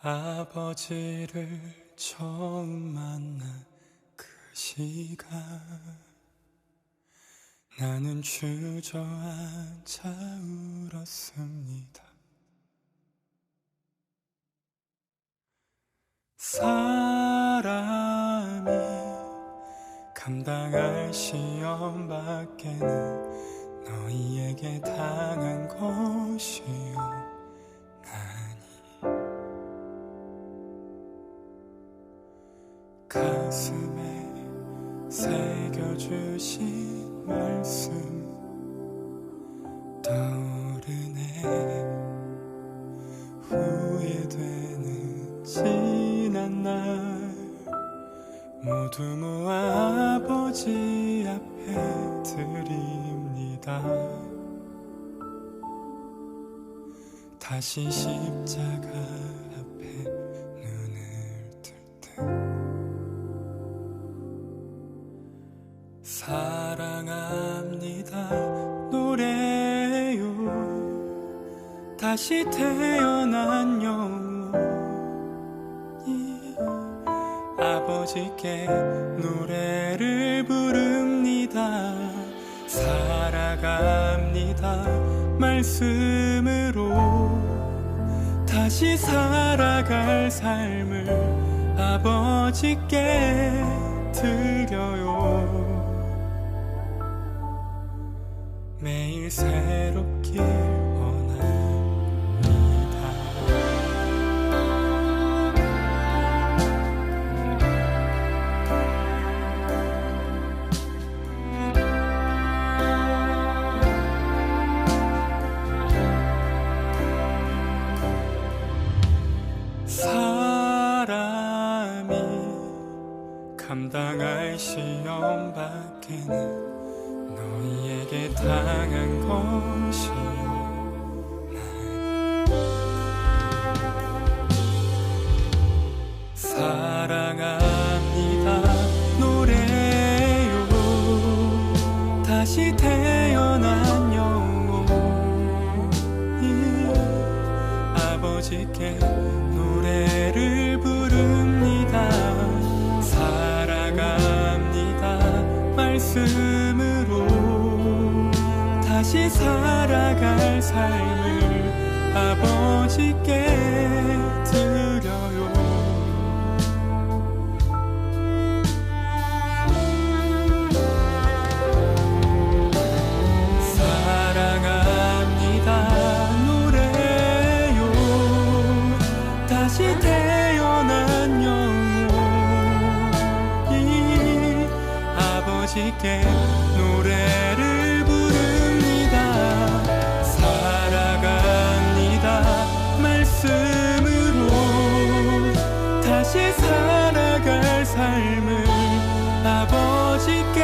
아버지를 처음 만난 그 시간, 나는 주저앉아 울었습니다. 사람이 감당할 시험 밖에는 너희에게 당한 것이요 가슴에 새겨주신 말씀 떠오르네. 후회되는 지난 날 모두 모아 아버지 앞에 드립니다. 다시 십자가 앞에 눈을 뜰 때 사랑합니다 노래요. 다시 태어난 영혼이 아버지께 노래를 부릅니다. 살아갑니다 말씀으로 다시 살아갈 삶을 아버지께 드려요. 매일 새롭길 원합니다. 사람이 감당할 시험 밖에는 너희에게 당한 것이요 사랑합니다 노래요. 다시 태어난 영혼이 아버지께 노래를 부릅니다. 살아갑니다 말씀으로 다시 살아갈 삶을 아버지께 드려요. 사랑합니다 노래요. 다시 태어난 영혼이 아버지께 노래를 부릅니다. 살아갑니다 말씀으로 다시 살아갈 삶을 아버지께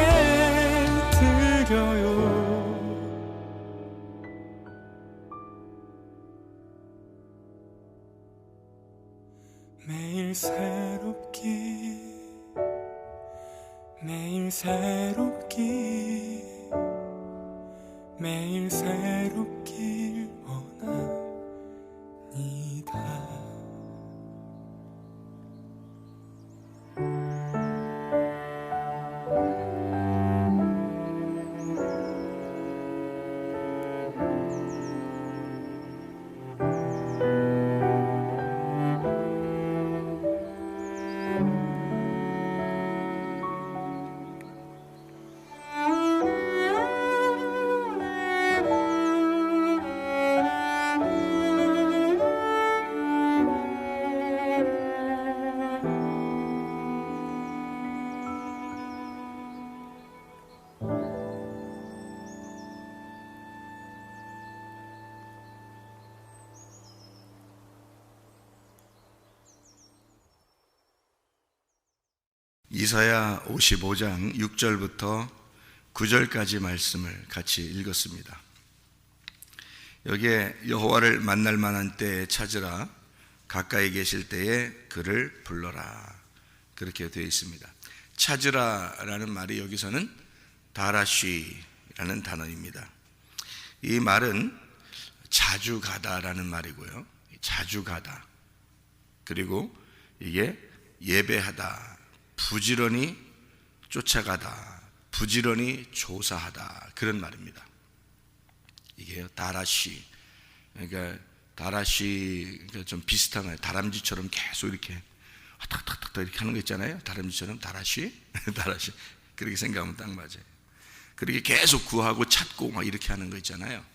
드려요. 매일 새롭기 매일 새롭기 매일 새롭길 원합니다. 이사야 55장 6절부터 9절까지 말씀을 같이 읽었습니다. 여기에 여호와를 만날 만한 때에 찾으라, 가까이 계실 때에 그를 불러라, 그렇게 되어 있습니다. 찾으라라는 말이 여기서는 다라쉬라는 단어입니다. 이 말은 자주 가다라는 말이고요. 자주 가다. 그리고 이게 예배하다, 부지런히 쫓아가다, 부지런히 조사하다, 그런 말입니다. 이게 다라시, 그러니까 다라시 좀 비슷한 거예요. 다람쥐처럼 계속 이렇게 탁탁탁탁 이렇게 하는 거 있잖아요. 다람쥐처럼 다라시, 다라시, 그렇게 생각하면 딱 맞아요. 그렇게 계속 구하고 찾고 막 이렇게 하는 거 있잖아요.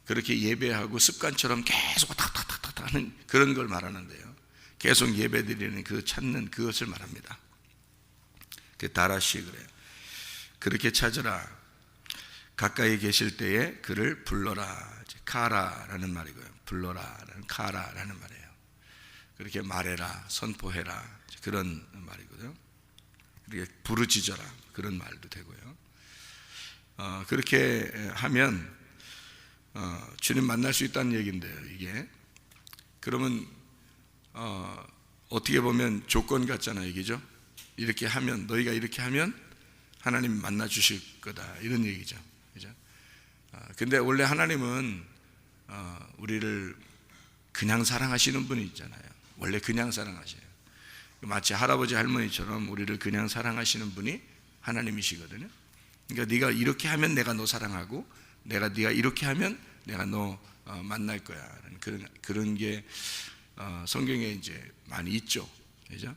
그렇게 예배하고 습관처럼 계속 탁탁탁탁 하는 그런 걸 말하는데요. 계속 예배드리는 그 찾는 그것을 말합니다. 그 다라시 그래요. 그렇게 찾으라. 가까이 계실 때에 그를 불러라. 카라라는 말이고요. 불러라라는 카라라는 말이에요. 그렇게 말해라, 선포해라, 그런 말이거든요. 그렇게 부르짖어라, 그런 말도 되고요. 그렇게 하면 주님 만날 수 있다는 얘기인데요. 이게 그러면 어떻게 보면 조건 같잖아요, 얘기죠. 이렇게 하면, 너희가 이렇게 하면 하나님 만나 주실 거다, 이런 얘기죠. 그죠? 근데 원래 하나님은 우리를 그냥 사랑하시는 분이 있잖아요. 원래 그냥 사랑하셔요. 마치 할아버지 할머니처럼 우리를 그냥 사랑하시는 분이 하나님이시거든요. 그러니까 네가 이렇게 하면 내가 너 사랑하고, 네가 이렇게 하면 내가 너 만날 거야. 그런 게 성경에 이제 많이 있죠. 그죠?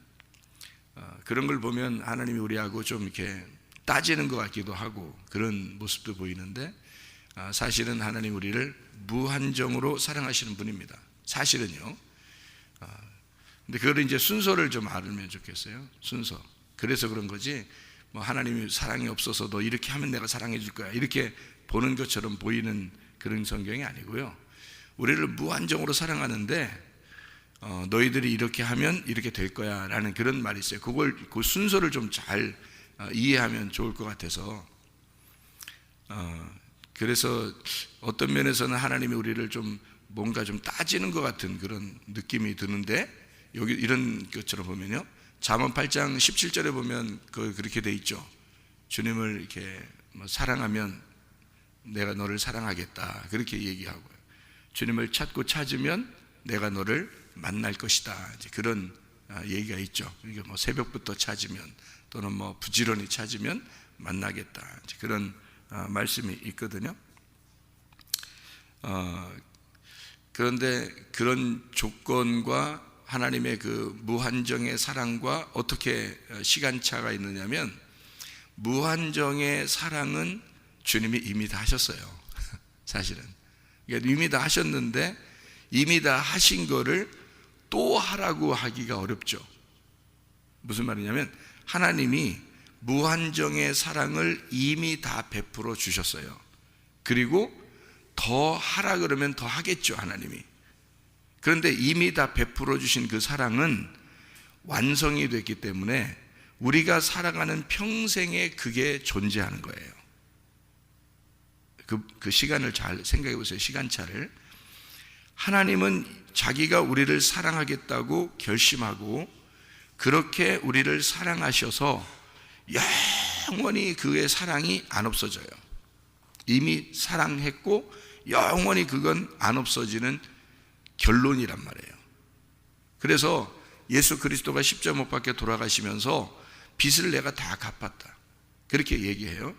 그런 걸 보면 하나님이 우리하고 좀 이렇게 따지는 것 같기도 하고 그런 모습도 보이는데, 사실은 하나님 우리를 무한정으로 사랑하시는 분입니다. 사실은요. 근데 그걸 이제 순서를 좀 알면 좋겠어요. 순서. 그래서 그런 거지, 뭐 하나님이 사랑이 없어서 너 이렇게 하면 내가 사랑해 줄 거야, 이렇게 보는 것처럼 보이는 그런 성경이 아니고요. 우리를 무한정으로 사랑하는데 너희들이 이렇게 하면 이렇게 될 거야 라는 그런 말이 있어요. 그 순서를 좀 잘 이해하면 좋을 것 같아서, 그래서 어떤 면에서는 하나님이 우리를 좀 뭔가 좀 따지는 것 같은 그런 느낌이 드는데, 여기 이런 것처럼 보면요, 잠언 8장 17절에 보면 그렇게 돼 있죠. 주님을 이렇게 사랑하면 내가 너를 사랑하겠다, 그렇게 얘기하고요. 주님을 찾고 찾으면 내가 너를 만날 것이다, 이제 그런 얘기가 있죠. 이게 뭐 새벽부터 찾으면, 또는 뭐 부지런히 찾으면 만나겠다, 이제 그런 말씀이 있거든요. 그런데 그런 조건과 하나님의 그 무한정의 사랑과 어떻게 시간차가 있느냐면, 무한정의 사랑은 주님이 이미 다 하셨어요. 사실은 그러니까 이미 다 하셨는데, 이미 다 하신 거를 또 하라고 하기가 어렵죠. 무슨 말이냐면, 하나님이 무한정의 사랑을 이미 다 베풀어 주셨어요. 그리고 더 하라 그러면 더 하겠죠, 하나님이. 그런데 이미 다 베풀어 주신 그 사랑은 완성이 됐기 때문에 우리가 살아가는 평생에 그게 존재하는 거예요. 그 시간을 잘 생각해 보세요. 시간차를. 하나님은 자기가 우리를 사랑하겠다고 결심하고 그렇게 우리를 사랑하셔서 영원히 그의 사랑이 안 없어져요. 이미 사랑했고 영원히 그건 안 없어지는 결론이란 말이에요. 그래서 예수 그리스도가 십자가 못 박혀 돌아가시면서 빚을 내가 다 갚았다, 그렇게 얘기해요.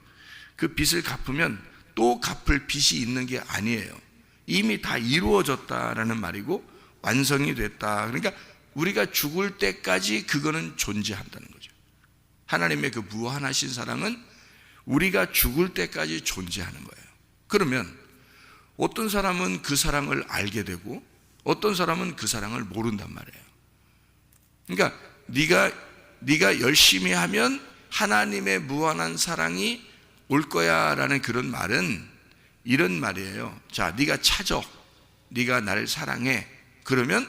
그 빚을 갚으면 또 갚을 빚이 있는 게 아니에요. 이미 다 이루어졌다라는 말이고 완성이 됐다. 그러니까 우리가 죽을 때까지 그거는 존재한다는 거죠. 하나님의 그 무한하신 사랑은 우리가 죽을 때까지 존재하는 거예요. 그러면 어떤 사람은 그 사랑을 알게 되고 어떤 사람은 그 사랑을 모른단 말이에요. 그러니까 네가 열심히 하면 하나님의 무한한 사랑이 올 거야 라는 그런 말은 이런 말이에요. 자, 네가 찾아, 네가 나를 사랑해, 그러면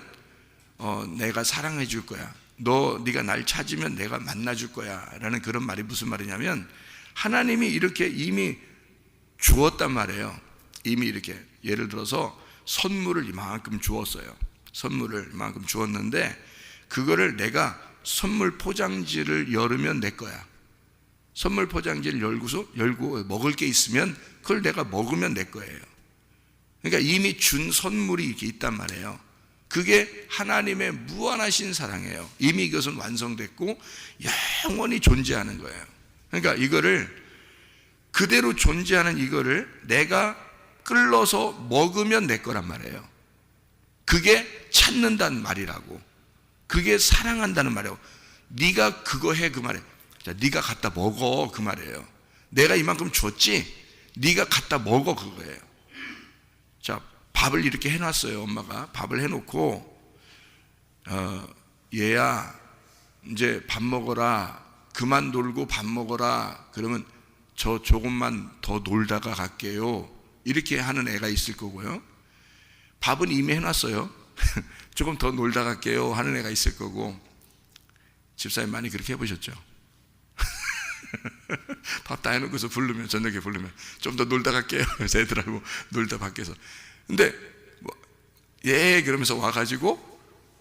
내가 사랑해 줄 거야. 네가 날 찾으면 내가 만나 줄 거야 라는 그런 말이 무슨 말이냐면, 하나님이 이렇게 이미 주었단 말이에요. 이미 이렇게 예를 들어서 선물을 이만큼 주었어요. 선물을 이만큼 주었는데 그거를 내가 선물 포장지를 열으면 내 거야. 선물 포장지를 열고 먹을 게 있으면 그걸 내가 먹으면 내 거예요. 그러니까 이미 준 선물이 이렇게 있단 말이에요. 그게 하나님의 무한하신 사랑이에요. 이미 이것은 완성됐고 영원히 존재하는 거예요. 그러니까 이거를 그대로 존재하는 이거를 내가 끌러서 먹으면 내 거란 말이에요. 그게 찾는다는 말이라고. 그게 사랑한다는 말이에요. 네가 그거 해, 그 말이에요. 자, 네가 갖다 먹어, 그 말이에요. 내가 이만큼 줬지, 네가 갖다 먹어, 그거예요. 자, 밥을 이렇게 해놨어요. 엄마가 밥을 해놓고 얘야 이제 밥 먹어라, 그만 놀고 밥 먹어라. 그러면 저 조금만 더 놀다가 갈게요, 이렇게 하는 애가 있을 거고요. 밥은 이미 해놨어요. 조금 더 놀다 갈게요 하는 애가 있을 거고. 집사님 많이 그렇게 해보셨죠? 밥 다 해놓고서 부르면, 저녁에 부르면 좀 더 놀다 갈게요 그래서 애들하고 놀다 밖에서. 근데 예 그러면서 와가지고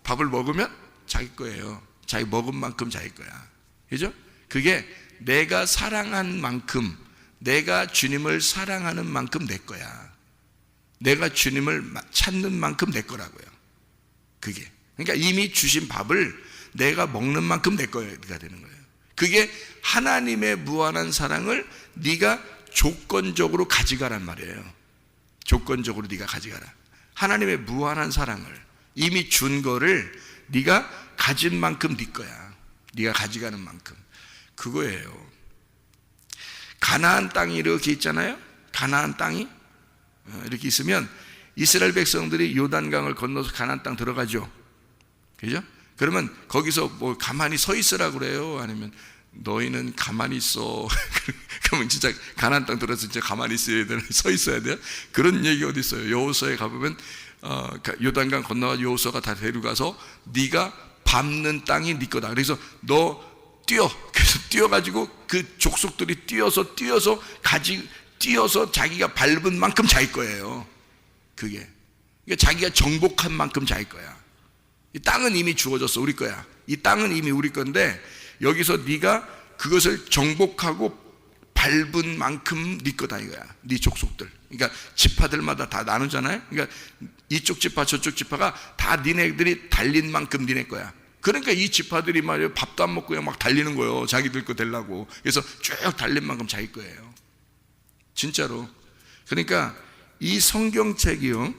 밥을 먹으면 자기 거예요. 자기 먹은 만큼 자기 거야. 그죠? 그게 내가 사랑한 만큼, 내가 주님을 사랑하는 만큼 내 거야. 내가 주님을 찾는 만큼 내 거라고요. 그게. 그러니까 이미 주신 밥을 내가 먹는 만큼 내 거가 되는 거예요. 그게 하나님의 무한한 사랑을 네가 조건적으로 가져가란 말이에요. 조건적으로 네가 가져가라. 하나님의 무한한 사랑을 이미 준 거를 네가 가진 만큼 네 거야. 네가 가져가는 만큼. 그거예요. 가나안 땅이 이렇게 있잖아요. 가나안 땅이 이렇게 있으면 이스라엘 백성들이 요단강을 건너서 가나안 땅 들어가죠. 그죠? 그러면 거기서 뭐 가만히 서 있으라 그래요? 아니면 너희는 가만히 있어? 그러면 진짜 가나안 땅 들어서 진짜 가만히 있어야 되나? 서 있어야 돼요? 그런 얘기 어디 있어요? 여호수아에 가보면 요단강 건너가 여호수아가 다 데려가서 네가 밟는 땅이 네 거다. 그래서 너 뛰어. 그래서 뛰어가지고 그 족속들이 뛰어서 자기가 밟은 만큼 자기 거예요. 그게. 그러니까 자기가 정복한 만큼 자기 거야. 이 땅은 이미 주어졌어. 우리 거야. 이 땅은 이미 우리 건데 여기서 네가 그것을 정복하고 밟은 만큼 네 거다 이거야. 네 족속들. 그러니까 지파들마다 다 나누잖아요. 그러니까 이쪽 지파 저쪽 지파가 다 니네들이 달린 만큼 니네 거야. 그러니까 이 지파들이 말이에요, 밥도 안 먹고 그냥 막 달리는 거예요. 자기들 거 되려고. 그래서 쭉 달린 만큼 자기 거예요. 진짜로. 그러니까 이 성경책이요,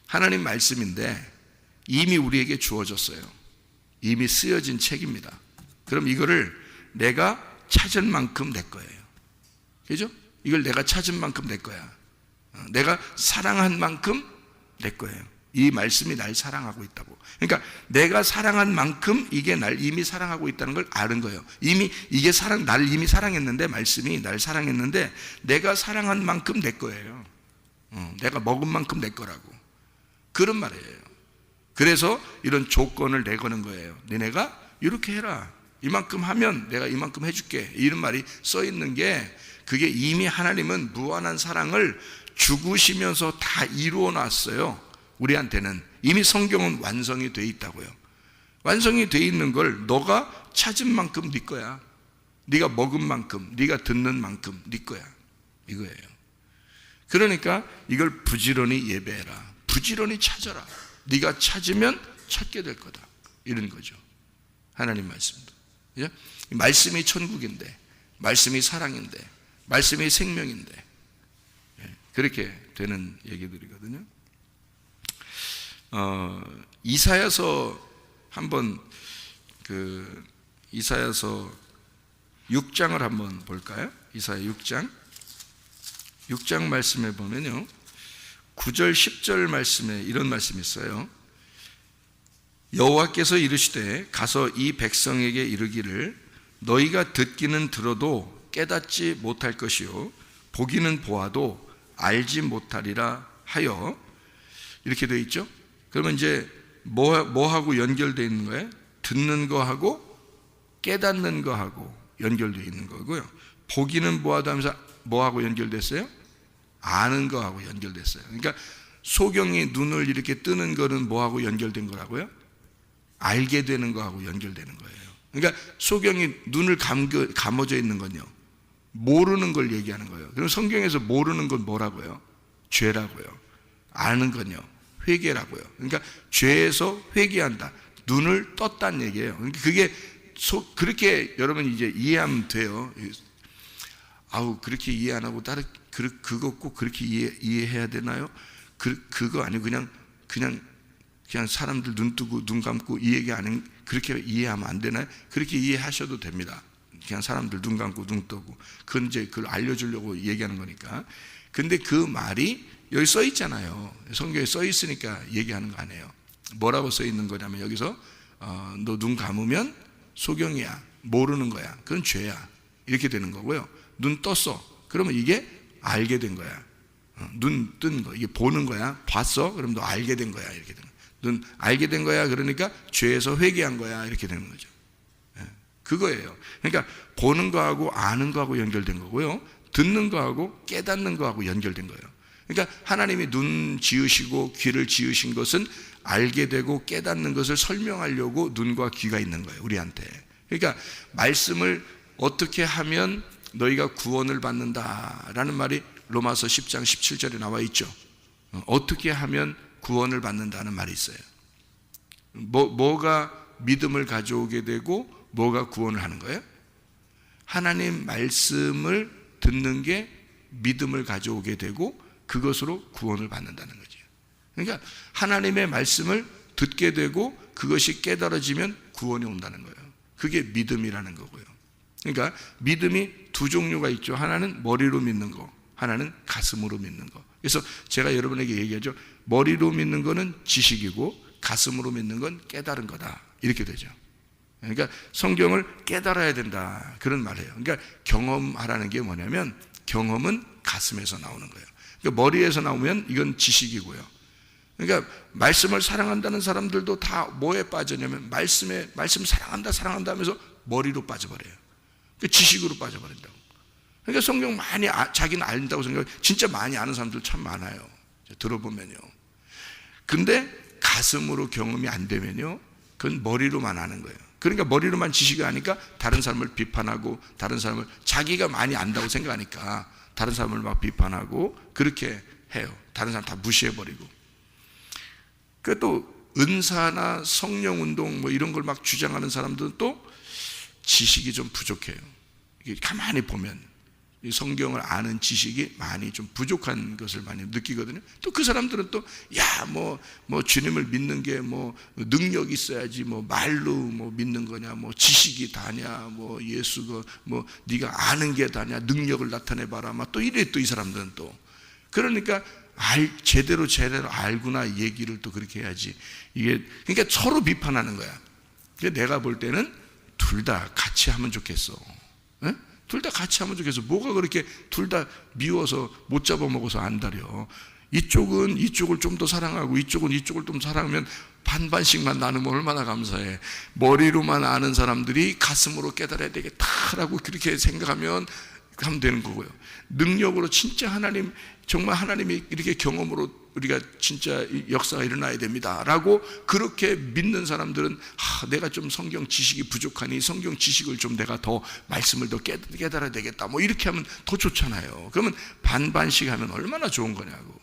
하나님 말씀인데 이미 우리에게 주어졌어요. 이미 쓰여진 책입니다. 그럼 이거를 내가 찾은 만큼 내 거예요. 그죠? 이걸 내가 찾은 만큼 내 거야. 내가 사랑한 만큼 내 거예요. 이 말씀이 날 사랑하고 있다고. 그러니까 내가 사랑한 만큼 이게 날 이미 사랑하고 있다는 걸 아는 거예요. 이미 이게 날 이미 사랑했는데, 말씀이 날 사랑했는데 내가 사랑한 만큼 내 거예요. 내가 먹은 만큼 내 거라고. 그런 말이에요. 그래서 이런 조건을 내거는 거예요. 너네가 이렇게 해라. 이만큼 하면 내가 이만큼 해줄게. 이런 말이 써 있는 게, 그게 이미 하나님은 무한한 사랑을 죽으시면서 다 이루어 놨어요. 우리한테는 이미 성경은 완성이 돼 있다고요. 완성이 돼 있는 걸 너가 찾은 만큼 네 거야. 네가 먹은 만큼, 네가 듣는 만큼 네 거야. 이거예요. 그러니까 이걸 부지런히 예배해라. 부지런히 찾아라. 네가 찾으면 찾게 될 거다. 이런 거죠. 하나님 말씀도. 그죠? 말씀이 천국인데, 말씀이 사랑인데, 말씀이 생명인데, 그렇게 되는 얘기들이거든요. 이사야서 한번 이사야서 6장을 한번 볼까요? 이사야 6장 말씀에 보면요, 9절 10절 말씀에 이런 말씀이 있어요. 여호와께서 이르시되 가서 이 백성에게 이르기를 너희가 듣기는 들어도 깨닫지 못할 것이요 보기는 보아도 알지 못하리라 하여, 이렇게 되어 있죠. 그러면 이제 뭐하고 연결되어 있는 거예요? 듣는 거하고 깨닫는 거하고 연결되어 있는 거고요. 보기는 보아도 하면서 뭐하고 연결됐어요? 아는 거하고 연결됐어요. 그러니까 소경이 눈을 이렇게 뜨는 거는 뭐하고 연결된 거라고요? 알게 되는 거하고 연결되는 거예요. 그러니까 소경이 눈을 감아져 있는 건요, 모르는 걸 얘기하는 거예요. 그럼 성경에서 모르는 건 뭐라고요? 죄라고요. 아는 건요, 회개라고요. 그러니까 죄에서 회개한다. 눈을 떴다는 얘기예요. 그러니까 그게 그렇게 여러분 이제 이해하면 돼요. 아우 그렇게 이해 안 하고 다른 그거 꼭 그렇게 이해해야 되나요? 그거 아니고 그냥 사람들 눈 뜨고 눈 감고 이 얘기 안 그렇게 이해하면 안 되나요? 그렇게 이해하셔도 됩니다. 그냥 사람들 눈 감고 눈 뜨고 그건 이제 그걸 알려주려고 얘기하는 거니까. 근데 그 말이 여기 써 있잖아요. 성경에 써 있으니까 얘기하는 거 아니에요. 뭐라고 써 있는 거냐면 여기서 너 눈 감으면 소경이야, 모르는 거야, 그건 죄야, 이렇게 되는 거고요. 눈 떴어, 그러면 이게 알게 된 거야. 눈 뜬 거, 이게 보는 거야. 봤어, 그럼 너 알게 된 거야, 이렇게 되는 거야. 눈 알게 된 거야, 그러니까 죄에서 회개한 거야, 이렇게 되는 거죠. 그거예요. 그러니까 보는 거하고 아는 거하고 연결된 거고요, 듣는 거하고 깨닫는 거하고 연결된 거예요. 그러니까 하나님이 눈 지으시고 귀를 지으신 것은 알게 되고 깨닫는 것을 설명하려고 눈과 귀가 있는 거예요, 우리한테. 그러니까 말씀을 어떻게 하면 너희가 구원을 받는다라는 말이 로마서 10장 17절에 나와 있죠. 어떻게 하면 구원을 받는다는 말이 있어요. 뭐가 믿음을 가져오게 되고 뭐가 구원을 하는 거예요? 하나님 말씀을 듣는 게 믿음을 가져오게 되고 그것으로 구원을 받는다는 거죠. 그러니까 하나님의 말씀을 듣게 되고 그것이 깨달아지면 구원이 온다는 거예요. 그게 믿음이라는 거고요. 그러니까 믿음이 두 종류가 있죠. 하나는 머리로 믿는 거, 하나는 가슴으로 믿는 거. 그래서 제가 여러분에게 얘기하죠. 머리로 믿는 거는 지식이고 가슴으로 믿는 건 깨달은 거다, 이렇게 되죠. 그러니까 성경을 깨달아야 된다, 그런 말이에요. 그러니까 경험하라는 게 뭐냐면 경험은 가슴에서 나오는 거예요. 그러니까 머리에서 나오면 이건 지식이고요. 그러니까 말씀을 사랑한다는 사람들도 다 뭐에 빠지냐면 말씀 사랑한다 하면서 머리로 빠져버려요. 그러니까 지식으로 빠져버린다고. 그러니까 성경 많이 자기는 안다고 생각해요. 진짜 많이 아는 사람들 참 많아요, 들어보면요. 근데 가슴으로 경험이 안 되면요, 그건 머리로만 아는 거예요. 그러니까 머리로만 지식을 하니까 다른 사람을 비판하고 다른 사람을 자기가 많이 안다고 생각하니까 다른 사람을 막 비판하고 그렇게 해요. 다른 사람 다 무시해버리고. 그 또 은사나 성령운동 뭐 이런 걸 막 주장하는 사람들은 또 지식이 좀 부족해요. 이게 가만히 보면 이 성경을 아는 지식이 많이 좀 부족한 것을 많이 느끼거든요. 또 그 사람들은 또 뭐 주님을 믿는 게 뭐 능력이 있어야지 뭐 말로 뭐 믿는 거냐, 뭐 지식이 다냐, 뭐 예수가 뭐 네가 아는 게 다냐, 능력을 나타내 봐라, 막 또 이래. 또 이 사람들은 또 그러니까 제대로 알구나 얘기를 또 그렇게 해야지. 이게 그러니까 서로 비판하는 거야. 근데 내가 볼 때는 둘 다 같이 하면 좋겠어. 에? 둘 다 같이 하면 좋겠어. 뭐가 그렇게 둘 다 미워서 못 잡아먹어서 안달이요. 이쪽은 이쪽을 좀 더 사랑하고 이쪽은 이쪽을 좀 사랑하면 반반씩만 나누면 얼마나 감사해. 머리로만 아는 사람들이 가슴으로 깨달아야 되겠다라고 그렇게 생각하면 하면 되는 거고요. 능력으로 진짜 하나님, 정말 하나님이 이렇게 경험으로 우리가 진짜 역사가 일어나야 됩니다 라고 그렇게 믿는 사람들은 내가 좀 성경 지식이 부족하니 성경 지식을 좀 내가 더 말씀을 더 깨달아야 되겠다, 뭐 이렇게 하면 더 좋잖아요. 그러면 반반씩 하면 얼마나 좋은 거냐고.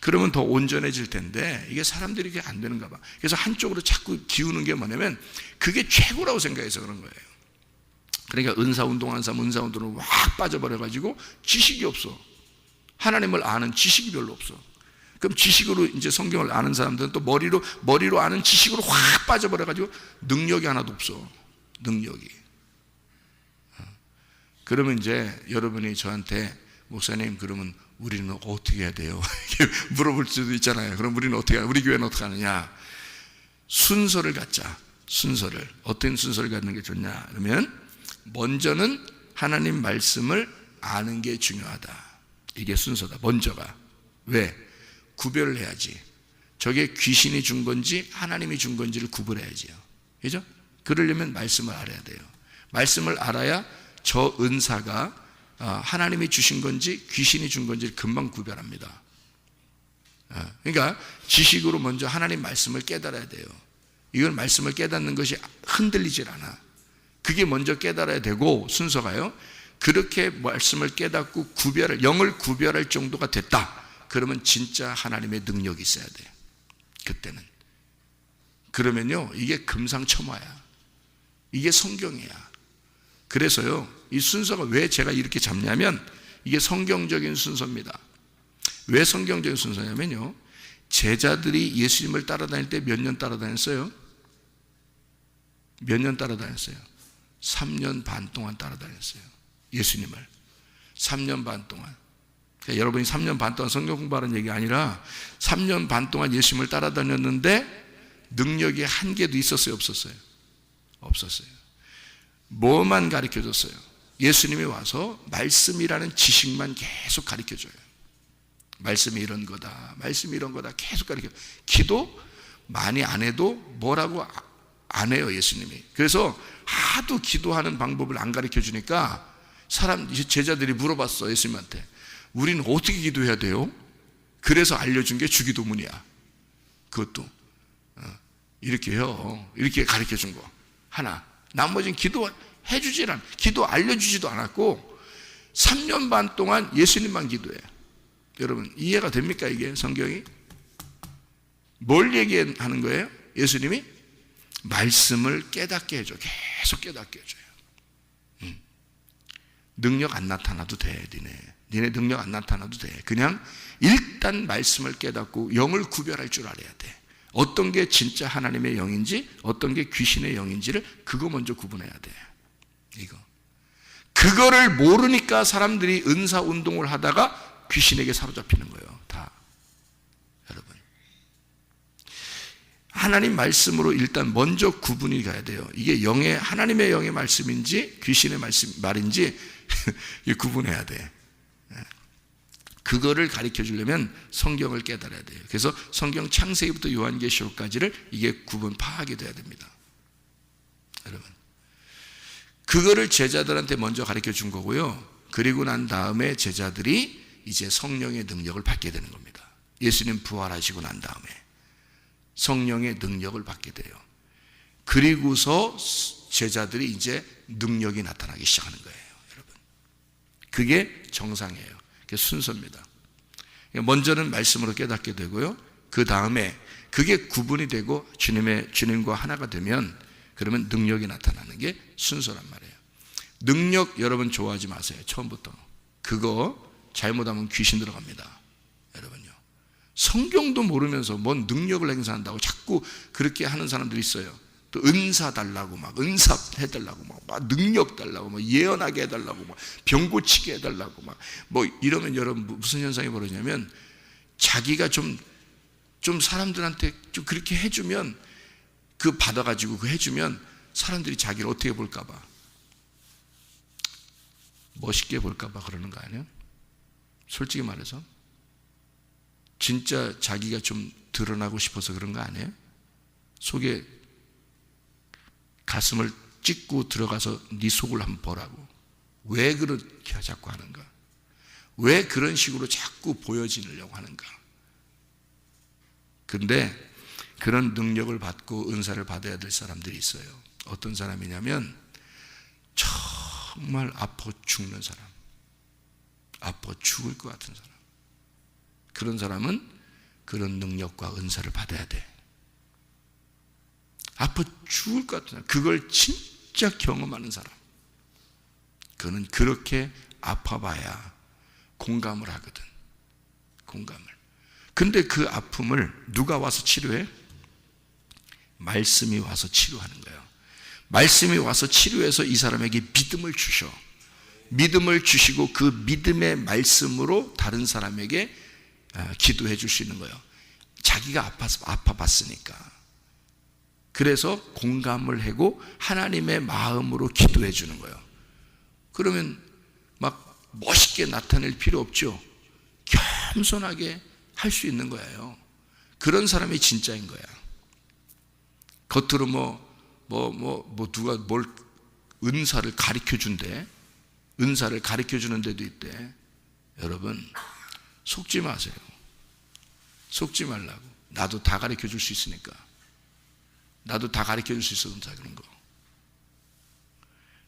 그러면 더 온전해질 텐데 이게 사람들이 이게 안 되는가 봐. 그래서 한쪽으로 자꾸 기우는 게 뭐냐면 그게 최고라고 생각해서 그런 거예요. 그러니까 은사운동하는 사람 은사운동으로 확 빠져버려가지고 지식이 없어. 하나님을 아는 지식이 별로 없어. 그럼 지식으로 이제 성경을 아는 사람들은 또 머리로 아는 지식으로 확 빠져버려가지고 능력이 하나도 없어. 능력이. 그러면 이제 여러분이 저한테 목사님 그러면 우리는 어떻게 해야 돼요? 물어볼 수도 있잖아요. 그럼 우리는 어떻게 하냐? 우리 교회는 어떻게 하느냐? 순서를 갖자. 순서를. 어떤 순서를 갖는 게 좋냐? 그러면 먼저는 하나님 말씀을 아는 게 중요하다. 이게 순서다. 먼저가. 왜? 구별을 해야지. 저게 귀신이 준 건지 하나님이 준 건지를 구별해야지요. 그죠? 그러려면 말씀을 알아야 돼요. 말씀을 알아야 저 은사가 하나님이 주신 건지 귀신이 준 건지를 금방 구별합니다. 그러니까 지식으로 먼저 하나님 말씀을 깨달아야 돼요. 이걸 말씀을 깨닫는 것이 흔들리질 않아. 그게 먼저 깨달아야 되고 순서가요. 그렇게 말씀을 깨닫고 영을 구별할 정도가 됐다. 그러면 진짜 하나님의 능력이 있어야 돼. 그때는. 그러면요, 이게 금상첨화야. 이게 성경이야. 그래서요, 이 순서가 왜 제가 이렇게 잡냐면 이게 성경적인 순서입니다. 왜 성경적인 순서냐면요, 제자들이 예수님을 따라다닐 때 몇 년 따라다녔어요? 몇 년 따라다녔어요? 3년 반 동안 따라다녔어요. 예수님을 3년 반 동안. 그러니까 여러분이 3년 반 동안 성경 공부하는 얘기가 아니라 3년 반 동안 예수님을 따라다녔는데 능력이 한 개도 있었어요? 없었어요? 없었어요. 뭐만 가르쳐줬어요? 예수님이 와서 말씀이라는 지식만 계속 가르쳐줘요. 말씀이 이런 거다, 말씀이 이런 거다 계속 가르쳐줘요. 기도 많이 안 해도 뭐라고 안 해요, 예수님이. 그래서 하도 기도하는 방법을 안 가르쳐주니까 제자들이 물어봤어, 예수님한테. 우리는 어떻게 기도해야 돼요? 그래서 알려준 게 주기도문이야. 그것도 이렇게 해요. 이렇게 가르쳐준 거 하나. 나머지는 기도해주질 않아. 기도 알려주지도 않았고 3년 반 동안 예수님만 기도해. 여러분 이해가 됩니까? 이게 성경이 뭘 얘기하는 거예요? 예수님이 말씀을 깨닫게 해줘. 계속 깨닫게 해줘요. 능력 안 나타나도 돼. 니네 능력 안 나타나도 돼. 그냥 일단 말씀을 깨닫고 영을 구별할 줄 알아야 돼. 어떤 게 진짜 하나님의 영인지 어떤 게 귀신의 영인지를 그거 먼저 구분해야 돼. 이거. 그거를 모르니까 사람들이 은사 운동을 하다가 귀신에게 사로잡히는 거예요. 다. 여러분. 하나님 말씀으로 일단 먼저 구분이 가야 돼요. 이게 하나님의 영의 말씀인지 귀신의 말인지 구분해야 돼. 그거를 가르쳐 주려면 성경을 깨달아야 돼요. 그래서 성경 창세기부터 요한계시록까지를 이게 구분 파악이 돼야 됩니다. 여러분. 그거를 제자들한테 먼저 가르쳐 준 거고요. 그리고 난 다음에 제자들이 이제 성령의 능력을 받게 되는 겁니다. 예수님 부활하시고 난 다음에 성령의 능력을 받게 돼요. 그리고서 제자들이 이제 능력이 나타나기 시작하는 거예요, 여러분. 그게 정상이에요. 그게 순서입니다. 먼저는 말씀으로 깨닫게 되고요. 그 다음에 그게 구분이 되고 주님과 하나가 되면 그러면 능력이 나타나는 게 순서란 말이에요. 능력 여러분 좋아하지 마세요. 처음부터. 그거 잘못하면 귀신 들어갑니다. 여러분요. 성경도 모르면서 뭔 능력을 행사한다고 자꾸 그렇게 하는 사람들이 있어요. 또 은사 달라고 막 은사 해달라고 막 능력 달라고 막 예언하게 해달라고 막 병 고치게 해달라고 막 뭐 이러면 여러분 무슨 현상이 벌어지냐면 자기가 좀 사람들한테 좀 그렇게 해주면 그 받아가지고 그 해주면 사람들이 자기를 어떻게 볼까봐 멋있게 볼까봐 그러는 거 아니에요? 솔직히 말해서 진짜 자기가 좀 드러나고 싶어서 그런 거 아니에요? 속에 가슴을 찍고 들어가서 네 속을 한번 보라고. 왜 그렇게 자꾸 하는가? 왜 그런 식으로 자꾸 보여지려고 하는가? 근데 그런 능력을 받고 은사를 받아야 될 사람들이 있어요. 어떤 사람이냐면 정말 아파 죽는 사람, 아파 죽을 것 같은 사람. 그런 사람은 그런 능력과 은사를 받아야 돼. 아파 죽을 것 같은 사람, 그걸 진짜 경험하는 사람, 그는 그렇게 아파봐야 공감을 하거든. 공감을. 근데 그 아픔을 누가 와서 치료해? 말씀이 와서 치료하는 거예요. 말씀이 와서 치료해서 이 사람에게 믿음을 주셔. 믿음을 주시고 그 믿음의 말씀으로 다른 사람에게 기도해 줄 수 있는 거예요. 자기가 아파봤으니까. 그래서 공감을 하고 하나님의 마음으로 기도해 주는 거예요. 그러면 막 멋있게 나타낼 필요 없죠. 겸손하게 할 수 있는 거예요. 그런 사람이 진짜인 거야. 겉으로 누가 뭘 은사를 가르쳐 준대. 은사를 가르쳐 주는 데도 있대. 여러분, 속지 마세요. 속지 말라고. 나도 다 가르쳐 줄 수 있으니까. 나도 다 가르쳐 줄 수 있어, 은사 그런 거.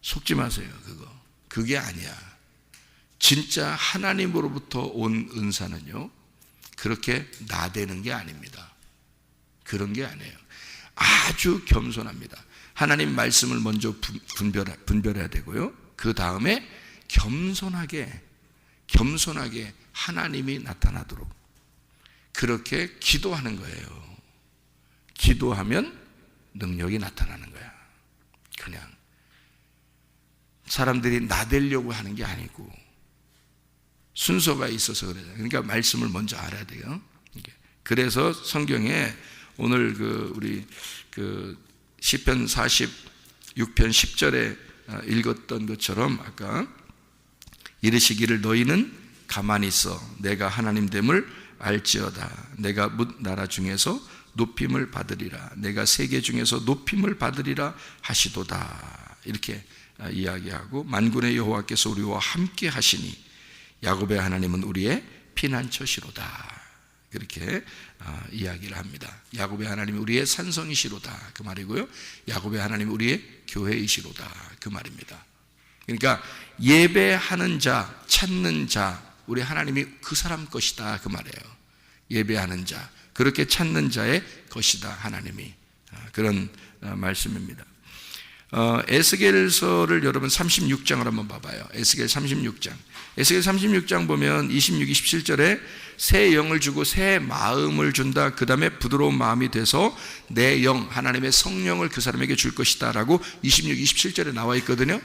속지 마세요, 그거. 그게 아니야. 진짜 하나님으로부터 온 은사는요, 그렇게 나대는 게 아닙니다. 그런 게 아니에요. 아주 겸손합니다. 하나님 말씀을 먼저 분별해야 되고요. 그 다음에 겸손하게 하나님이 나타나도록 그렇게 기도하는 거예요. 기도하면 능력이 나타나는 거야. 그냥 사람들이 나대려고 하는 게 아니고 순서가 있어서 그래요. 그러니까 말씀을 먼저 알아야 돼요. 그래서 성경에 오늘 우리 시편 46편 10절에 읽었던 것처럼 아까 이르시기를 너희는 가만히 있어 내가 하나님 됨을 알지어다. 내가 뭇 나라 중에서 높임을 받으리라. 내가 세계 중에서 높임을 받으리라 하시도다. 이렇게 이야기하고 만군의 여호와께서 우리와 함께 하시니 야곱의 하나님은 우리의 피난처시로다. 그렇게 이야기를 합니다. 야곱의 하나님이 우리의 산성이시로다. 그 말이고요. 야곱의 하나님이 우리의 교회이시로다. 그 말입니다. 그러니까 예배하는 자, 찾는 자, 우리 하나님이 그 사람 것이다. 그 말이에요. 예배하는 자, 그렇게 찾는 자의 것이다. 하나님이. 그런 말씀입니다. 에스겔서를 여러분 36장을 한번 봐봐요. 에스겔 36장. 에스겔 36장 보면 26, 27절에 새 영을 주고 새 마음을 준다. 그 다음에 부드러운 마음이 돼서 내 영, 하나님의 성령을 그 사람에게 줄 것이다 라고 26, 27절에 나와 있거든요.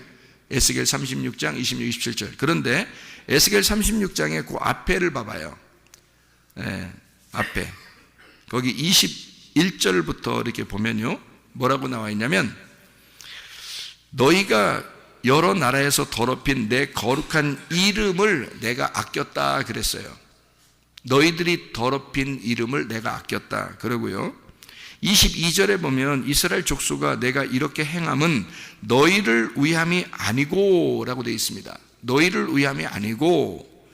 에스겔 36장 26, 27절. 그런데 에스겔 36장의 그 앞에를 봐봐요. 앞에 거기 21절부터 이렇게 보면요, 뭐라고 나와 있냐면 너희가 여러 나라에서 더럽힌 내 거룩한 이름을 내가 아꼈다 그랬어요. 너희들이 더럽힌 이름을 내가 아꼈다 그러고요. 22절에 보면 이스라엘 족속아 내가 이렇게 행함은 너희를 위함이 아니고 라고 되어 있습니다. 너희를 위함이 아니고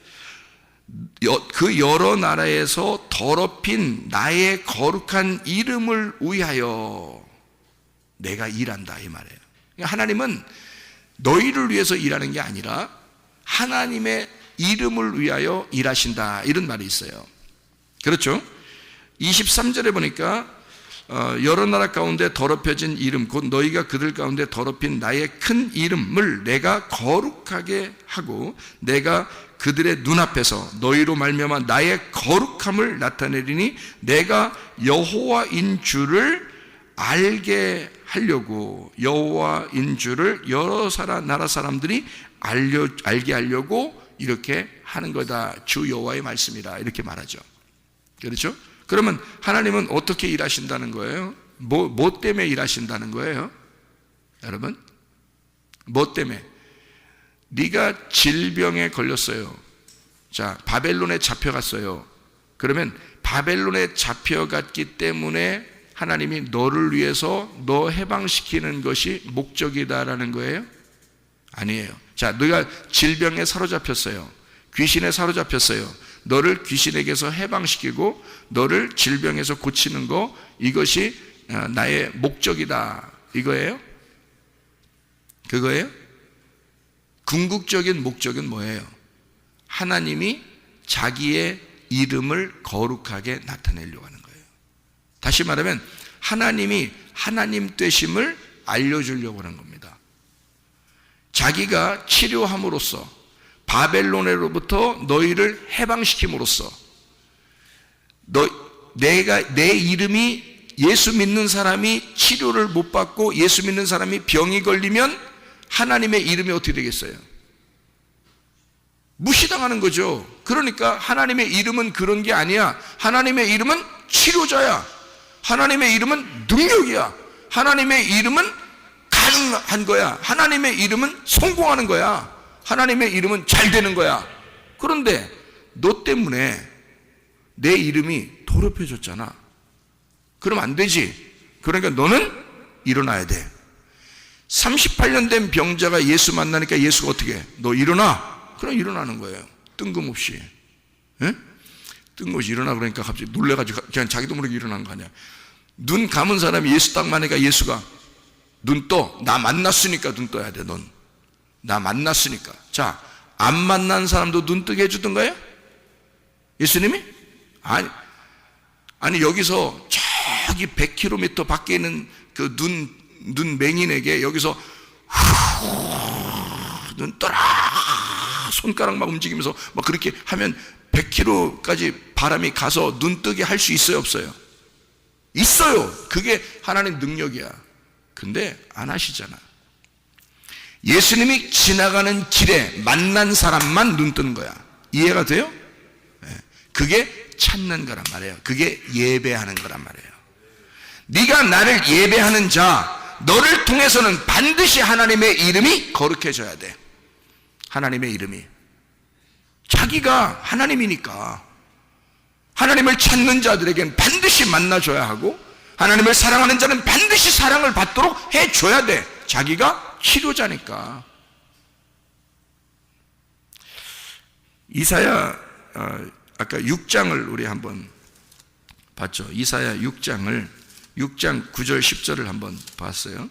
그 여러 나라에서 더럽힌 나의 거룩한 이름을 위하여 내가 일한다 이 말이에요. 하나님은 너희를 위해서 일하는 게 아니라 하나님의 이름을 위하여 일하신다 이런 말이 있어요. 그렇죠? 23절에 보니까 여러 나라 가운데 더럽혀진 이름 곧 너희가 그들 가운데 더럽힌 나의 큰 이름을 내가 거룩하게 하고 내가 그들의 눈앞에서 너희로 말미암아 나의 거룩함을 나타내리니 내가 여호와인 줄을 알게 하려고 여호와인 줄을 여러 나라 사람들이 알게 하려고 이렇게 하는 거다. 주 여호와의 말씀이라 이렇게 말하죠. 그렇죠? 그러면 하나님은 어떻게 일하신다는 거예요? 뭐 때문에 일하신다는 거예요? 여러분, 뭐 때문에? 네가 질병에 걸렸어요. 자, 바벨론에 잡혀갔어요. 그러면 바벨론에 잡혀갔기 때문에 하나님이 너를 위해서 너 해방시키는 것이 목적이다라는 거예요? 아니에요. 자, 너가 질병에 사로잡혔어요. 귀신에 사로잡혔어요. 너를 귀신에게서 해방시키고 너를 질병에서 고치는 거, 이것이 나의 목적이다 이거예요? 그거예요? 궁극적인 목적은 뭐예요? 하나님이 자기의 이름을 거룩하게 나타내려고 하는 거예요. 다시 말하면 하나님이 하나님 되심을 알려주려고 하는 겁니다. 자기가 치료함으로써 바벨론으로부터 너희를 해방시킴으로써 내 이름이 예수 믿는 사람이 치료를 못 받고 예수 믿는 사람이 병이 걸리면 하나님의 이름이 어떻게 되겠어요? 무시당하는 거죠. 그러니까 하나님의 이름은 그런 게 아니야. 하나님의 이름은 치료자야. 하나님의 이름은 능력이야. 하나님의 이름은 가능한 거야. 하나님의 이름은 성공하는 거야. 하나님의 이름은 잘 되는 거야. 그런데 너 때문에 내 이름이 더럽혀졌잖아. 그럼 안 되지. 그러니까 너는 일어나야 돼. 38년 된 병자가 예수 만나니까 예수가 어떻게 해? 너 일어나. 그럼 일어나는 거예요. 뜬금없이. 예? 뜬금없이 일어나 그러니까 갑자기 놀래가지고 그냥 자기도 모르게 일어난 거 아니야. 눈 감은 사람이 예수 딱 만나니까 예수가 눈 떠. 나 만났으니까 눈 떠야 돼. 넌. 나 만났으니까. 자, 안 만난 사람도 눈 뜨게 해주던 거예요? 예수님이? 아니 여기서 저기 100km 밖에 있는 그 눈 맹인에게 여기서 눈 떠라 손가락 막 움직이면서 막 그렇게 하면 100km까지 바람이 가서 눈 뜨게 할 수 있어요, 없어요? 있어요. 그게 하나님 능력이야. 근데 안 하시잖아. 예수님이 지나가는 길에 만난 사람만 눈 뜨는 거야. 이해가 돼요? 그게 찾는 거란 말이에요. 그게 예배하는 거란 말이에요. 네가 나를 예배하는 자, 너를 통해서는 반드시 하나님의 이름이 거룩해져야 돼. 하나님의 이름이. 자기가 하나님이니까 하나님을 찾는 자들에게는 반드시 만나줘야 하고, 하나님을 사랑하는 자는 반드시 사랑을 받도록 해줘야 돼. 자기가 치료자니까. 이사야 아까 6장을 우리 한번 봤죠. 이사야 6장 9절 10절을 한번 봤어요.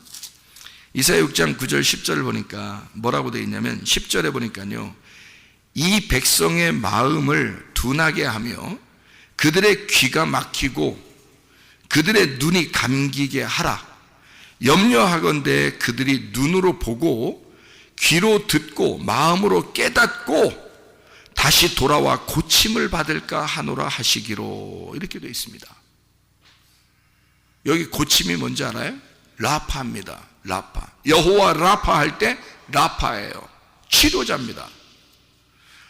이사야 6장 9절 10절을 보니까 뭐라고 되어 있냐면 10절에 보니까요, 이 백성의 마음을 둔하게 하며 그들의 귀가 막히고 그들의 눈이 감기게 하라. 염려하건대 그들이 눈으로 보고 귀로 듣고 마음으로 깨닫고 다시 돌아와 고침을 받을까 하노라 하시기로, 이렇게 되어 있습니다. 여기 고침이 뭔지 알아요? 라파입니다. 라파. 여호와 라파 할 때 라파예요. 치료자입니다.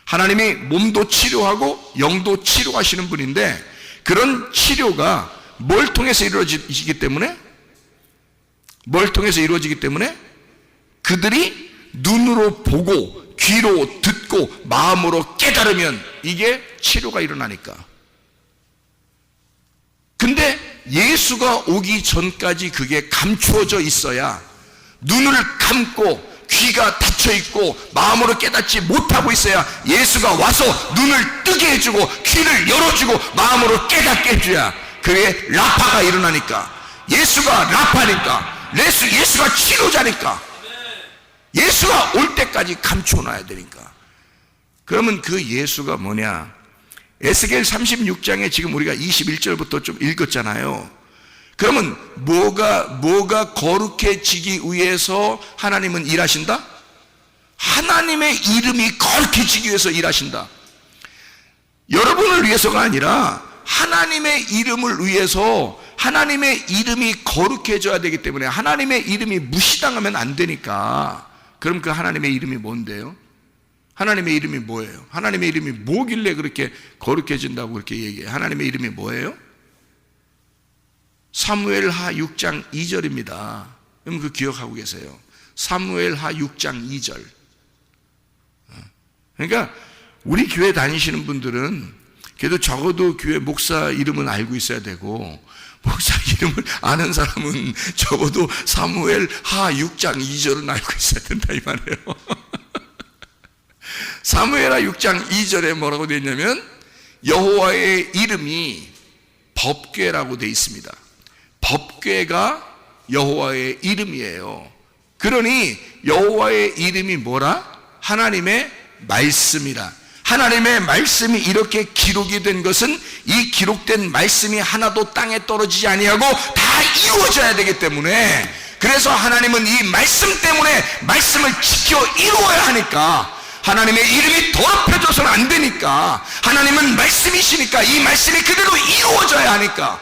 하나님이 몸도 치료하고 영도 치료하시는 분인데, 그런 치료가 뭘 통해서 이루어지기 때문에? 그들이 눈으로 보고 귀로 듣고 마음으로 깨달으면 이게 치료가 일어나니까. 근데 예수가 오기 전까지 그게 감추어져 있어야, 눈을 감고 귀가 닫혀 있고 마음으로 깨닫지 못하고 있어야 예수가 와서 눈을 뜨게 해주고 귀를 열어주고 마음으로 깨닫게 해줘야 그게 라파가 일어나니까. 예수가 라파니까, 예수가 치료자니까, 예수가 올 때까지 감춰놔야 되니까. 그러면 그 예수가 뭐냐? 에스겔 36장에 지금 우리가 21절부터 좀 읽었잖아요. 그러면 뭐가 거룩해지기 위해서 하나님은 일하신다? 하나님의 이름이 거룩해지기 위해서 일하신다. 여러분을 위해서가 아니라 하나님의 이름을 위해서, 하나님의 이름이 거룩해져야 되기 때문에 하나님의 이름이 무시당하면 안 되니까. 그럼 그 하나님의 이름이 뭔데요? 하나님의 이름이 뭐예요? 하나님의 이름이 뭐길래 그렇게 거룩해진다고 그렇게 얘기해요? 하나님의 이름이 뭐예요? 사무엘하 6장 2절입니다. 그럼 그 기억하고 계세요. 사무엘하 6장 2절. 그러니까 우리 교회 다니시는 분들은 그래도 적어도 교회 목사 이름은 알고 있어야 되고, 목사 이름을 아는 사람은 적어도 사무엘하 6장 2절은 알고 있어야 된다 이 말이에요. 사무엘하 6장 2절에 뭐라고 되어 있냐면, 여호와의 이름이 법궤라고 되어 있습니다. 법궤가 여호와의 이름이에요. 그러니 여호와의 이름이 뭐라? 하나님의 말씀이라. 하나님의 말씀이 이렇게 기록이 된 것은 이 기록된 말씀이 하나도 땅에 떨어지지 아니하고 다 이루어져야 되기 때문에, 그래서 하나님은 이 말씀 때문에 말씀을 지켜 이루어야 하니까, 하나님의 이름이 더럽혀져서는 안 되니까, 하나님은 말씀이시니까 이 말씀이 그대로 이루어져야 하니까,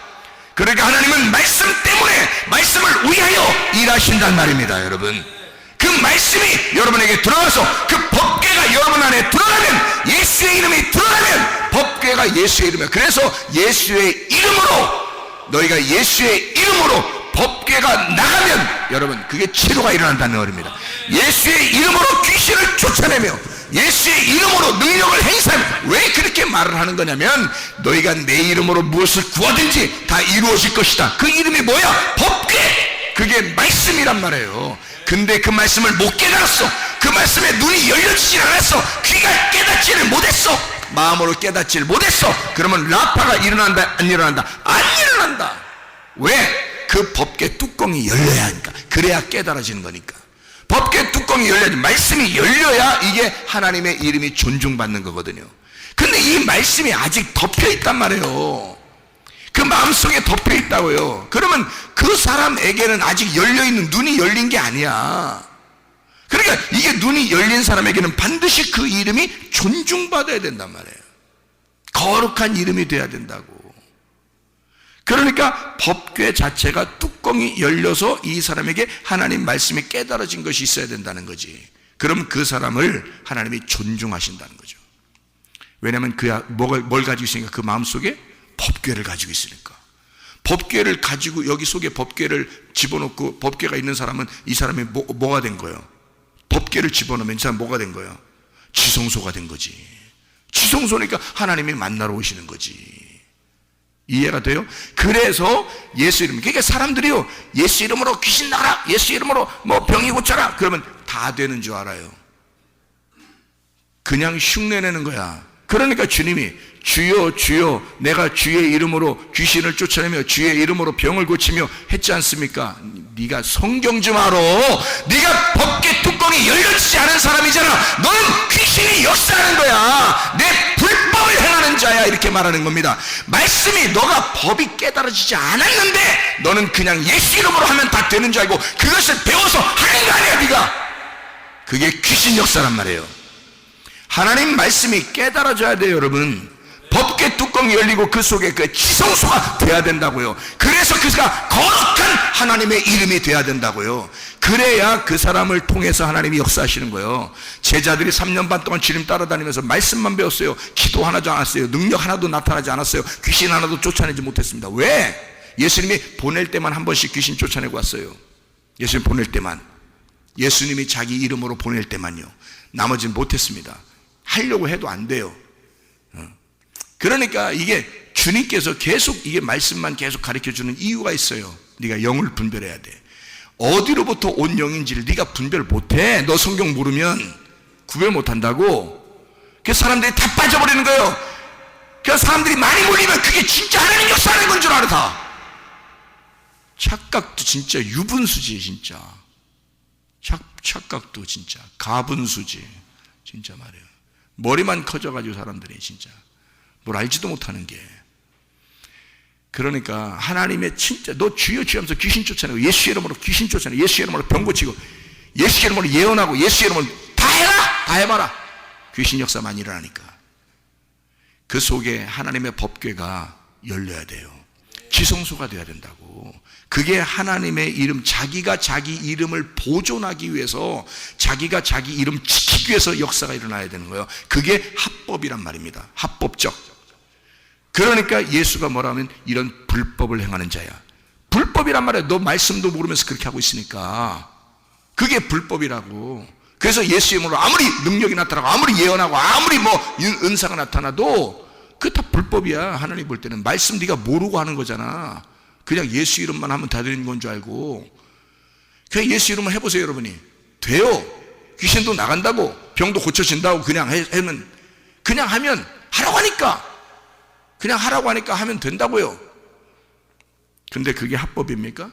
그러니까 하나님은 말씀 때문에 말씀을 위하여 일하신단 말입니다. 여러분, 그 말씀이 여러분에게 들어가서 그 법궤가 여러분 안에 들어가면, 예수의 이름이 들어가면 법궤가 예수의 이름이에요. 그래서 예수의 이름으로, 너희가 예수의 이름으로 법궤가 나가면 여러분 그게 치료가 일어난다는 말입니다. 예수의 이름으로 귀신을 쫓아내며 예수의 이름으로 능력을 행사하며, 왜 그렇게 말을 하는 거냐면, 너희가 내 이름으로 무엇을 구하든지 다 이루어질 것이다. 그 이름이 뭐야? 법궤. 그게 말씀이란 말이에요. 근데 그 말씀을 못 깨달았어. 그 말씀에 눈이 열려지질 않았어. 귀가 깨닫지를 못했어. 마음으로 깨닫지를 못했어. 그러면 라파가 일어난다 안 일어난다? 안 일어난다. 왜? 그 법궤 뚜껑이 열려야 하니까. 그래야 깨달아지는 거니까. 법궤 뚜껑 뚜껑이 열려야지. 말씀이 열려야 이게 하나님의 이름이 존중받는 거거든요. 근데 이 말씀이 아직 덮여 있단 말이에요. 그 마음속에 덮여 있다고요. 그러면 그 사람에게는 아직 열려있는, 눈이 열린 게 아니야. 그러니까 이게 눈이 열린 사람에게는 반드시 그 이름이 존중받아야 된단 말이에요. 거룩한 이름이 돼야 된다고. 그러니까 법궤 자체가 뚜껑이 열려서 이 사람에게 하나님 말씀이 깨달아진 것이 있어야 된다는 거지. 그럼 그 사람을 하나님이 존중하신다는 거죠. 왜냐하면 그야 뭘 가지고 있으니까, 그 마음속에 법궤를 가지고 있으니까. 법궤를 가지고 여기 속에 법궤를 집어넣고, 법궤가 있는 사람은 이 사람이 뭐가 된 거예요? 법궤를 집어넣으면 이 사람 뭐가 된 거예요? 지성소가 된 거지. 지성소니까 하나님이 만나러 오시는 거지. 이해가 돼요? 그래서 예수 이름, 그러니까 사람들이요, 예수 이름으로 귀신 나가라, 예수 이름으로 뭐 병이 고쳐라, 그러면 다 되는 줄 알아요. 그냥 흉내내는 거야. 그러니까 주님이 주여 주여 내가 주의 이름으로 귀신을 쫓아내며 주의 이름으로 병을 고치며 했지 않습니까? 네가 성경 좀 알아. 네가 법궤 뚜껑이 열려지지 않은 사람이잖아. 너는 귀신이 역사하는 거야. 내 불법을 행하는 자야, 이렇게 말하는 겁니다. 말씀이 너가 법이 깨달아지지 않았는데 너는 그냥 예수 이름으로 하면 다 되는 줄 알고 그것을 배워서 하는 거 아니야 네가. 그게 귀신 역사란 말이에요. 하나님 말씀이 깨달아져야 돼요, 여러분. 법궤 뚜껑이 열리고 그 속에 그 지성소가 돼야 된다고요. 그래서 그가 거룩한 하나님의 이름이 돼야 된다고요. 그래야 그 사람을 통해서 하나님이 역사하시는 거예요. 제자들이 3년 반 동안 주님 따라다니면서 말씀만 배웠어요. 기도 하나도 안 했어요. 능력 하나도 나타나지 않았어요. 귀신 하나도 쫓아내지 못했습니다. 왜? 예수님이 보낼 때만 한 번씩 귀신 쫓아내고 왔어요. 예수님 보낼 때만. 예수님이 자기 이름으로 보낼 때만요. 나머지는 못했습니다. 하려고 해도 안 돼요. 그러니까 이게 주님께서 계속 이게 말씀만 계속 가르쳐주는 이유가 있어요. 네가 영을 분별해야 돼. 어디로부터 온 영인지를 네가 분별 못해. 너 성경 모르면 구별 못한다고. 그래서 사람들이 다 빠져버리는 거예요. 그래서 사람들이 많이 몰리면 그게 진짜 하나님 역사하는 건 줄 알아. 다 착각도 진짜 유분수지. 진짜 착각도 진짜 가분수지. 진짜 말이에요. 머리만 커져가지고 사람들이 진짜 뭘 알지도 못하는 게. 그러니까 하나님의 진짜 너 주여 주여 하면서 귀신 쫓아내고, 예수 이름으로 귀신 쫓아내고, 예수 이름으로 병 고치고, 예수 이름으로 예언하고, 예수 이름으로 다 해라, 다 해봐라. 귀신 역사 많이 일어나니까. 그 속에 하나님의 법궤가 열려야 돼요. 지성소가 돼야 된다고. 그게 하나님의 이름, 자기가 자기 이름을 보존하기 위해서, 자기가 자기 이름 지키기 위해서 역사가 일어나야 되는 거예요. 그게 합법이란 말입니다. 합법적. 그러니까 예수가 뭐라 하면 이런 불법을 행하는 자야. 불법이란 말이야. 너 말씀도 모르면서 그렇게 하고 있으니까 그게 불법이라고. 그래서 예수 이름으로 아무리 능력이 나타나고, 아무리 예언하고, 아무리 뭐 은사가 나타나도 그게 다 불법이야. 하나님 볼 때는 말씀 네가 모르고 하는 거잖아. 그냥 예수 이름만 하면 다 되는 건 줄 알고. 그냥 예수 이름만 해보세요, 여러분이. 돼요. 귀신도 나간다고, 병도 고쳐진다고. 그냥 하면 하라고 하니까, 그냥 하라고 하니까 하면 된다고요. 근데 그게 합법입니까?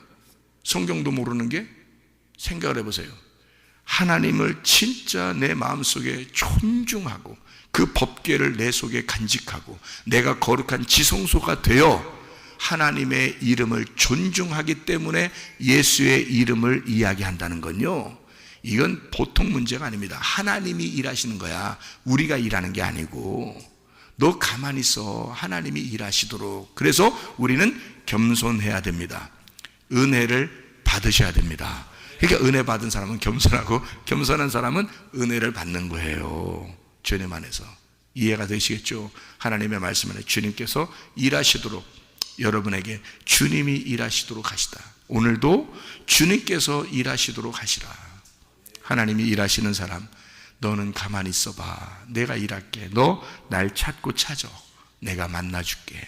성경도 모르는 게? 생각을 해보세요. 하나님을 진짜 내 마음속에 존중하고 그 법궤를 내 속에 간직하고 내가 거룩한 지성소가 되어 하나님의 이름을 존중하기 때문에 예수의 이름을 이야기한다는 건요, 이건 보통 문제가 아닙니다. 하나님이 일하시는 거야. 우리가 일하는 게 아니고. 너 가만히 있어. 하나님이 일하시도록. 그래서 우리는 겸손해야 됩니다. 은혜를 받으셔야 됩니다. 그러니까 은혜 받은 사람은 겸손하고, 겸손한 사람은 은혜를 받는 거예요. 주님 안에서. 이해가 되시겠죠? 하나님의 말씀 안에 주님께서 일하시도록, 여러분에게 주님이 일하시도록 하시다. 오늘도 주님께서 일하시도록 하시라. 하나님이 일하시는 사람, 너는 가만히 있어봐. 내가 일할게. 너 날 찾고 찾아. 내가 만나줄게.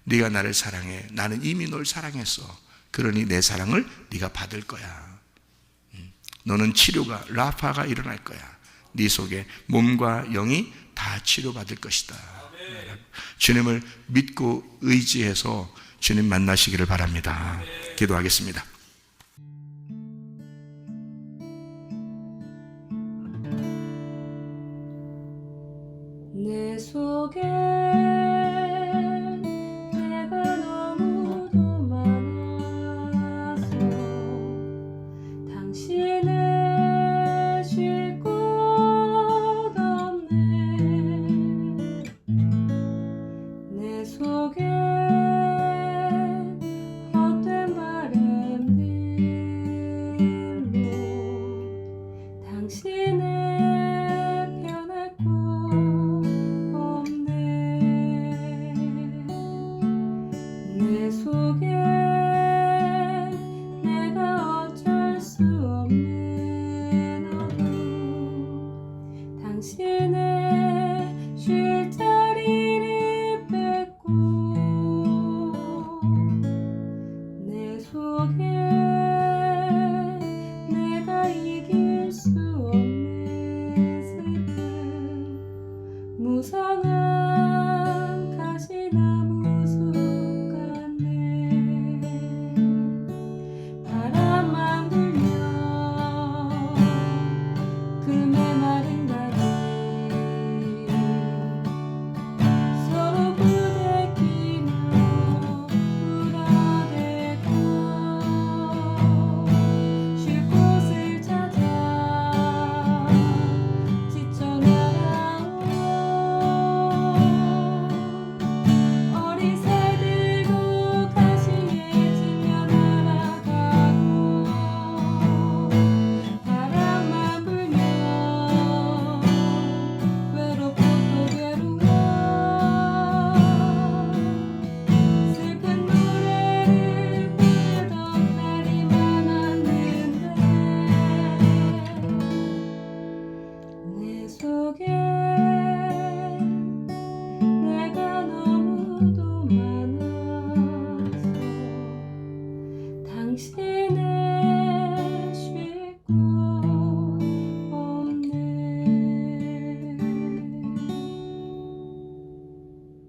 네가 나를 사랑해. 나는 이미 널 사랑했어. 그러니 내 사랑을 네가 받을 거야. 너는 치료가, 라파가 일어날 거야. 네 속에 몸과 영이 다 치료받을 것이다. 주님을 믿고 의지해서 주님 만나시기를 바랍니다. 기도하겠습니다. 내 속에 내가 너무도 많아서 당신을 쉴 곳 없네. 내 속에 헛된 바램들로 당신을 변할 곳 없네. 내 속에 내가 어쩔 수 없는 어둠, 당신의 쉴 자리를 뺏고 내 속에 내가 이길 수 없는 슬픔, 무성한